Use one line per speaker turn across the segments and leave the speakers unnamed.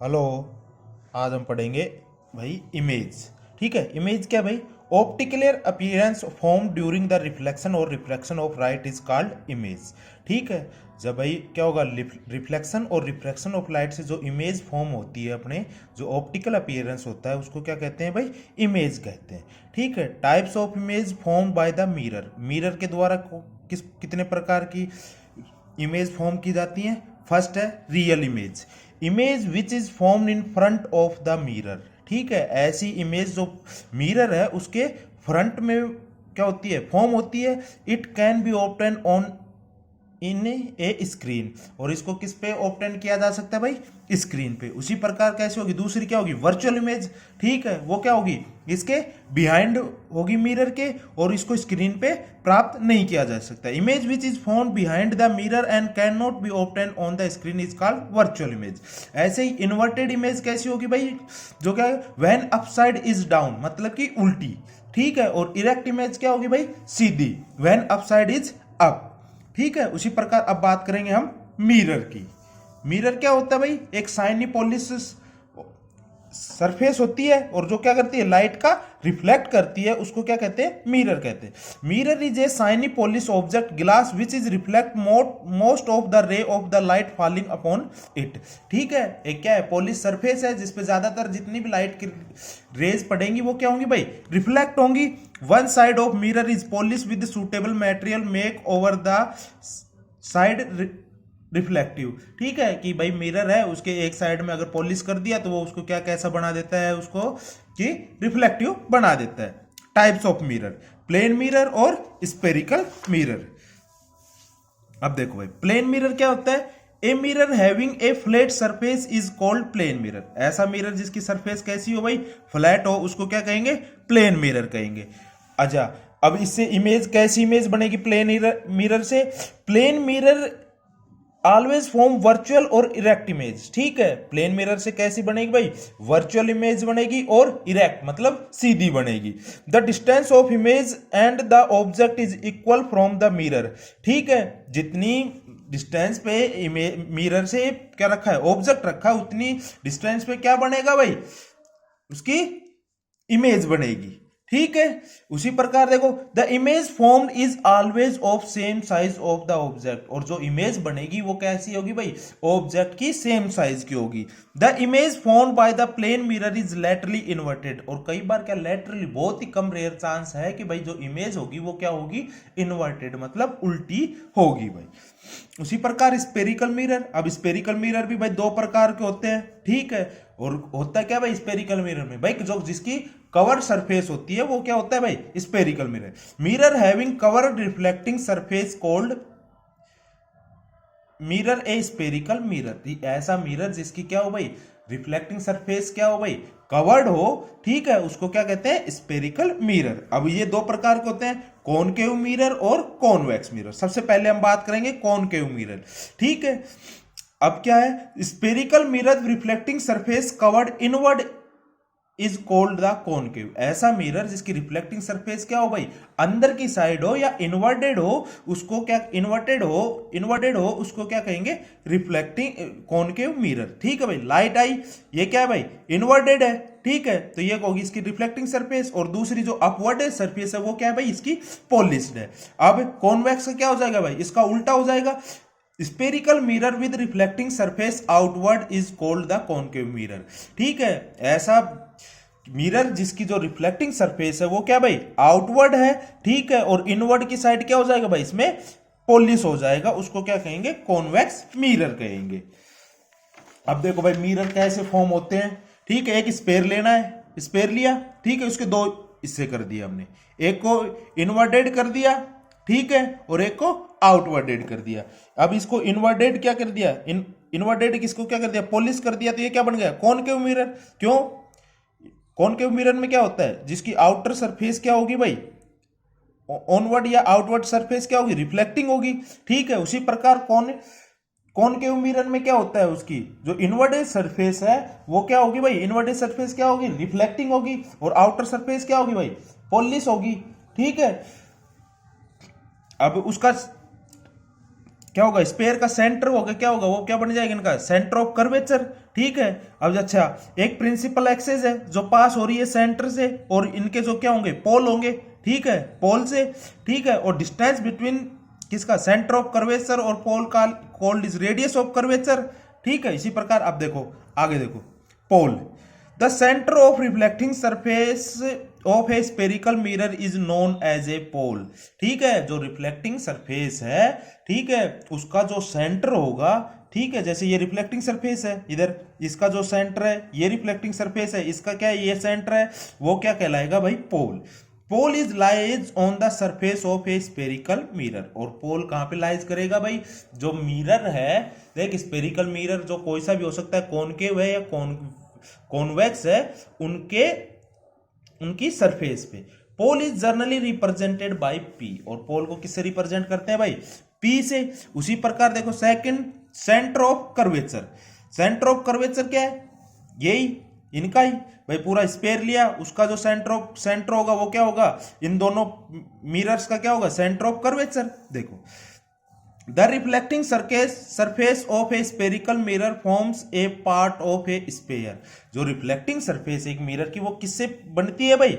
Hello. आज हम पढ़ेंगे भाई इमेज। ठीक है, इमेज क्या भाई? Optical appearance form during the reflection और refraction of light is called image. ठीक है, जब भाई क्या होगा, रिफ्लेक्शन और रिफ्रैक्शन ऑफ लाइट से जो इमेज फॉर्म होती है अपने, जो ऑप्टिकल अपीयरेंस होता है उसको क्या कहते हैं भाई? इमेज कहते हैं। ठीक है, types of image form by the mirror. Mirror के द्वारा कितने प्रकार की इमेज फॉर्म की जाती हैं? फर्स्ट है real image, image which is formed in front of the mirror. ठीक है, ऐसी इमेज जो मिरर है उसके फ्रंट में क्या होती है, फॉर्म होती है। It can be obtain on in A screen, और इसको किस पे ऑब्टेन किया जा सकता है भाई? स्क्रीन पे। उसी प्रकार कैसे होगी दूसरी, क्या होगी? Virtual image. ठीक है, वो क्या होगी? इसके बिहाइंड होगी मिरर के, और इसको स्क्रीन पे प्राप्त नहीं किया जा सकता। Image which is found behind the mirror and can not be obtain on the screen is called virtual image. ऐसे ही इन्वर्टेड इमेज कैसी होगी भाई? जो क्या है, व्हेन अपसाइड इज डाउन, मतलब कि उल्टी। ठीक है, और इरेक्ट इमेज क्या होगी भाई? सीधी, व्हेन अपसाइड इज अप। ठीक है, उसी प्रकार अब बात करेंगे हम मिरर की। मिरर क्या होता है भाई? एक शाइनी पॉलिश सरफेस होती है, और जो क्या करती है, लाइट का रिफ्लेक्ट करती है, उसको क्या कहते हैं? मिरर कहते हैं। Mirror is a shiny polish object glass which is reflect most of the ray of the light falling upon it. ठीक है, एक क्या है, पॉलिश सरफेस है जिसपे ज्यादातर जितनी भी लाइट की रेज पड़ेंगी वो क्या होंगी भाई? रिफ्लेक्ट होंगी। One side of mirror is polish with suitable material make over the side reflective. ठीक है, कि भाई मिरर है उसके एक साइड में अगर पॉलिश कर दिया तो वो उसको क्या कैसा बना देता है, उसको कि रिफ्लेक्टिव बना देता है। Types of mirror, plane mirror और स्पेरिकल मिरर। अब देखो भाई, प्लेन मिरर क्या होता है? A mirror having a flat surface is called plane mirror. ऐसा मिरर जिसकी सरफेस कैसी हो भाई? फ्लैट हो, उसको क्या कहेंगे? प्लेन मिरर कहेंगे। अच्छा, अब इससे इमेज कैसी इमेज बनेगी प्लेन मिरर से? Plane mirror always form virtual और इरेक्ट इमेज। ठीक है, प्लेन मिरर से कैसी बनेगी भाई? वर्चुअल इमेज बनेगी और इरेक्ट मतलब सीधी बनेगी। The distance of image and the object is equal from the mirror. ठीक है, जितनी डिस्टेंस पे मिरर से क्या रखा है, ऑब्जेक्ट रखा है, उतनी डिस्टेंस पे क्या बनेगा भाई? उसकी इमेज बनेगी। ठीक है, उसी प्रकार देखो, the image formed is always of same size of the object. और जो इमेज बनेगी वो कैसी होगी भाई? ऑब्जेक्ट की सेम साइज की होगी। The image formed by the plane mirror is laterally inverted. और कई बार क्या, लैटरली, बहुत ही कम रेयर चांस है कि भाई जो इमेज होगी वो क्या होगी? इन्वर्टेड, मतलब उल्टी होगी भाई। उसी प्रकार स्पेरिकल मिरर। अब स्पेरिकल मिरर भी भाई दो प्रकार के होते हैं। ठीक है, और होता क्या भाई स्पेरिकल मिरर में? भाई जो जिसकी कवर सरफेस होती है वो क्या होता है भाई? Spherical mirror. Mirror having covered reflecting surface called mirror ए स्पेरिकल मिरर। ऐसा मिरर जिसकी क्या हो भाई? रिफ्लेक्टिंग सरफेस क्या हो भाई? कवर्ड हो। ठीक है, उसको क्या कहते हैं? Spherical mirror. अब ये दो प्रकार के होते हैं, कॉनकेव मिरर और कॉन्वेक्स मिरर। सबसे पहले हम बात करेंगे कॉनकेव मिरर। ठीक है, अब क्या है? Spherical mirror reflecting surface covered inward is called the concave. ऐसा मिरर जिसकी रिफ्लेक्टिंग सरफेस क्या हो भाई? अंदर की साइड हो या इन्वर्टेड हो, उसको क्या, इन्वर्टेड हो उसको क्या कहेंगे? Reflecting concave mirror. ठीक है भाई, लाइट आई, ये क्या है भाई? इन्वर्टेड है। ठीक है, तो ये होगी इसकी रिफ्लेक्टिंग सरफेस, और दूसरी जो अपवर्ड सरफेस है वो क्या है भाई? इसकी पॉलिश्ड है। अब कॉन्वेक्स का क्या हो जाएगा भाई? इसका उल्टा हो जाएगा। Spherical mirror with reflecting surface outward is called the concave mirror. ठीक है, ऐसा मिरर जिसकी जो रिफ्लेक्टिंग सरफेस है वो क्या भाई? आउटवर्ड है। ठीक है, और इनवर्ड की साइड क्या हो जाएगा भाई? इसमें पॉलिश हो जाएगा, उसको क्या कहेंगे? कॉन्वेक्स मिरर कहेंगे। अब देखो भाई, मिरर कैसे फॉर्म होते हैं। ठीक है, एक स्पेयर लेना है, स्पेयर लिया। ठीक है, उसके दो हिस्से कर दिए हमने, एक को इनवर्टेड कर दिया, ठीक है, और एक को आउटवर्डेड कर दिया। अब इसको इनवर्टेड क्या कर दिया, इनवर्टेड किसको क्या कर दिया? पॉलिश कर दिया, तो ये क्या बन गया? Concave mirror. क्यों? कॉनकेव मिरर में क्या होता है? जिसकी आउटर सरफेस क्या होगी भाई? ऑनवर्ड या आउटवर्ड सरफेस क्या होगी? रिफ्लेक्टिंग होगी। ठीक है, उसी प्रकार कॉनकेव मिरर में क्या होता है? उसकी जो इनवर्टेड सरफेस है वो क्या होगी भाई? इनवर्टेड सरफेस क्या होगी? रिफ्लेक्टिंग होगी, और आउटर सरफेस क्या होगी भाई? पॉलिश होगी। ठीक है, अब उसका क्या होगा? स्पेयर का सेंटर होगा, क्या होगा वो? क्या बन जाएगा इनका? Centre of curvature. ठीक है। अब अच्छा, एक प्रिंसिपल एक्सिस है जो पास हो रही है सेंटर से, और इनके जो क्या होंगे, पोल होंगे, ठीक है, पोल से, ठीक है। और डिस्टेंस बिटवीन किसका, सेंटर ऑफ कर्वेचर और पोल का called is radius of curvature, ठीक है। इसी प्रकार अब देखो आगे देखो, pole, the centre of reflecting surface of a spherical mirror is known as a pole, ठीक है। जो रिफ्लेक्टिंग सरफेस है, ठीक है, उसका जो सेंटर होगा, ठीक है, जैसे ये रिफ्लेक्टिंग सरफेस है, इधर इसका जो सेंटर है, ये रिफ्लेक्टिंग सरफेस है, इसका क्या है, ये सेंटर है, वो क्या कहलाएगा भाई, pole. Pole is lies on the surface of a spherical mirror, और पोल कहां पे लाइज करेगा भाई, जो मिरर है, देख स्पेरिकल मिरर जो कोई सा भी हो सकता है, कॉनकेव है या कॉन्वेक्स है, उनकी सरफेस पे। Pole is generally represented by P, और पोल को किससे रिप्रेजेंट करते हैं भाई, पी से। उसी प्रकार देखो second, centre of curvature, centre of curvature क्या है, यही इनका ही भाई, पूरा स्पेयर लिया, उसका जो सेंटर होगा वो क्या होगा, इन दोनों मिरर्स का क्या होगा, सेंटर ऑफ कर्वेचर। देखो, the reflecting surface of a spherical mirror forms a part of a sphere, जो रिफ्लेक्टिंग सरफेस एक मिरर की वो किससे बनती है भाई,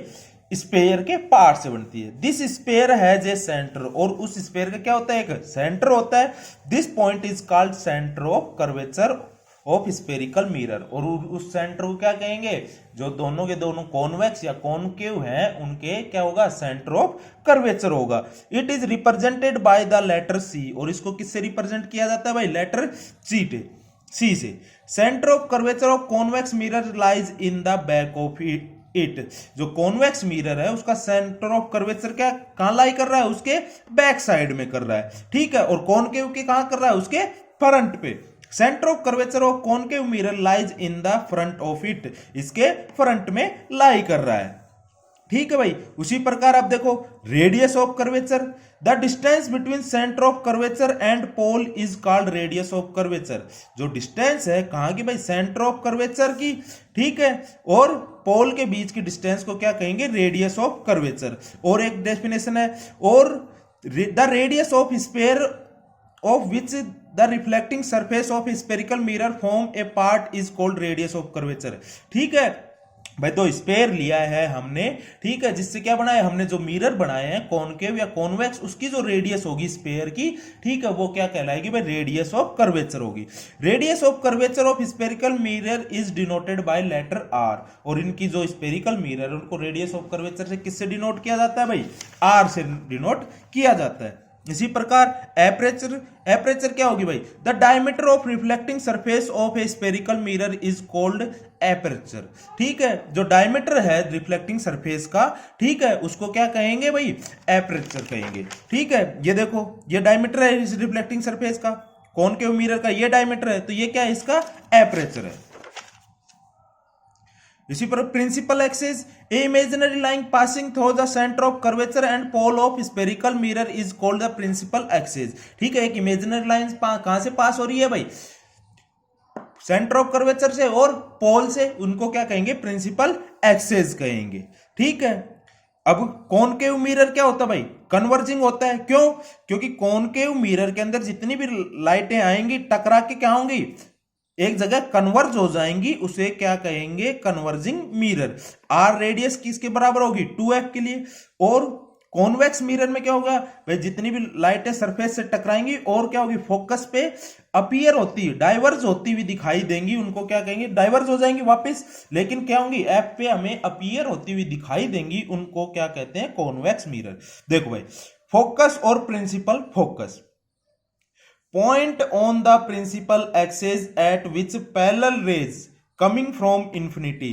स्पेयर के पार्ट से बनती है। This sphere has a centre, और उस स्पेयर का क्या होता है, एक सेंटर होता है। This point is called centre of curvature of spherical mirror, और उस सेंटर को क्या कहेंगे, जो दोनों के दोनों कॉन्वेक्स या कॉनकेव हैं, उनके क्या होगा, सेंटर ऑफ कर्वेचर होगा। It is represented by the letter C, और इसको किससे रिप्रेजेंट किया जाता है भाई, लेटर सी से। Centre of curvature of convex mirror lies in the back of it, जो कॉन्वेक्स मिरर है उसका सेंटर ऑफ कर्वेचर क्या कहां लाई कर रहा है, उसके बैक साइड में कर रहा है, ठीक है। और कॉनकेव के कहां कर रहा है, उसके फ्रंट पे। Centre of curvature of concave mirror lies in the front of it, इसके फ्रंट में लाई कर रहा है, ठीक है भाई। उसी प्रकार आप देखो, radius of curvature, the distance between centre of curvature and pole is called radius of curvature, जो डिस्टेंस है कहां की भाई, सेंटर ऑफ कर्वेचर की, ठीक है, और पोल के बीच की डिस्टेंस को क्या कहेंगे, रेडियस ऑफ कर्वेचर। और एक डेफिनेशन है, और the radius of sphere of which the reflecting surface of spherical mirror form A part is called radius of curvature, ठीक है भाई। तो स्पेयर लिया है हमने, ठीक है, जिससे क्या बनाया हमने, जो मिरर बनाए हैं कॉनकेव या कॉन्वेक्स, उसकी जो रेडियस होगी स्पेयर की, ठीक है, वो क्या कहलाएगी भाई, रेडियस ऑफ कर्वेचर होगी। Radius of curvature of spherical mirror is denoted by letter R, और इनकी जो स्पेरिकल मिरर उनको रेडियस ऑफ कर्वेचर से किससे डिनोट किया जाता है भाई, आर से डिनोट किया जाता है। इसी प्रकार एपरेचर क्या होगी भाई, the diameter of reflecting surface of a spherical mirror is called aperture, ठीक है। जो डायमीटर है रिफ्लेक्टिंग सरफेस का, ठीक है, उसको क्या कहेंगे भाई, एपरेचर कहेंगे, ठीक है। ये देखो, ये डायमीटर है इस रिफ्लेक्टिंग सरफेस का, कॉनकेव मिरर का ये डायमीटर है, तो ये क्या है, इसका एपरेचर है। इसी पर principal axis, a imaginary line passing through the centre of curvature and pole of spherical mirror is called the principal axis, ठीक है। एक इमेजिनरी लाइन कहां से पास हो रही है भाई, सेंटर ऑफ कर्वेचर से और पोल से, उनको क्या कहेंगे, प्रिंसिपल एक्सिस कहेंगे, ठीक है। अब कॉनकेव मिरर क्या होता है भाई, कन्वर्जिंग होता है, क्यों, क्योंकि कॉनकेव मिरर के अंदर जितनी भी लाइटें आएंगी टकरा के क्या होंगी, एक जगह कन्वर्ज हो जाएंगी, उसे क्या कहेंगे, कन्वर्जिंग मिरर। आर रेडियस किसके बराबर होगी, 2f के लिए। और कॉन्वेक्स मिरर में क्या होगा भाई, जितनी भी लाइटें सरफेस से टकराएंगी और क्या होगी, फोकस पे अपीयर होती है, डाइवर्ज होती हुई दिखाई देंगी, उनको क्या कहेंगे, डाइवर्ज हो जाएंगी वापस, लेकिन क्या होंगी, एफ पे हमें अपीयर होती हुई दिखाई देंगी, उनको क्या कहते हैं, कॉन्वेक्स मिरर। देखो भाई, फोकस और principal focus, point on the principal axis at which parallel rays coming from infinity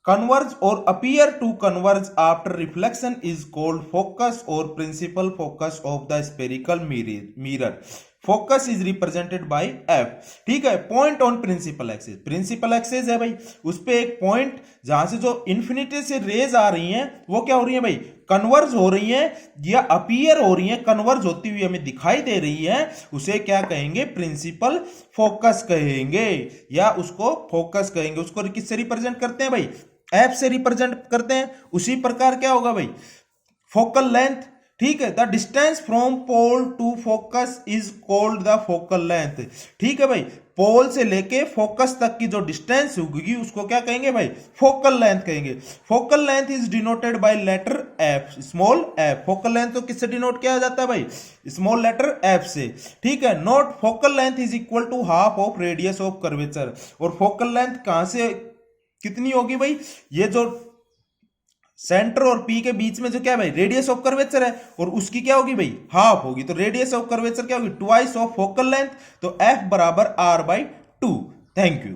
converge or appear to converge after reflection is called focus or principal focus of the spherical mirror. Focus is represented by F, ठीक है। Point on principal axis, principal axis है भाई, उस पे एक point जहां से जो इन्फिनिटी से रेज आ रही हैं वो क्या हो रही है भाई, कन्वर्ज हो रही हैं या अपीयर हो रही हैं, कन्वर्ज होती हुई हमें दिखाई दे रही है, उसे क्या कहेंगे, प्रिंसिपल फोकस कहेंगे, या उसको फोकस कहेंगे। उसको किससे रिप्रेजेंट करते हैं भाई, एफ से रिप्रेजेंट करते हैं। उसी प्रकार क्या होगा भाई, फोकल लेंथ, ठीक है, the distance from pole to focus is called the focal length, ठीक है भाई। पोल से लेके फोकस तक की जो डिस्टेंस होगी उसको क्या कहेंगे भाई, फोकल लेंथ कहेंगे। Focal length is denoted by letter F, small F. Focal length तो किससे डिनोट किया जाता है भाई, स्मॉल लेटर एफ से, ठीक है। Note focal length is equal to half of radius of curvature. और फोकल लेंथ कहां से कितनी होगी भाई, ये जो सेंटर और पी के बीच में जो क्या है भाई, रेडियस ऑफ कर्वेचर है, और उसकी क्या होगी भाई, हाफ होगी। तो रेडियस ऑफ कर्वेचर क्या होगी, ट्वाइस ऑफ फोकल लेंथ। तो एफ बराबर r/2। Thank you.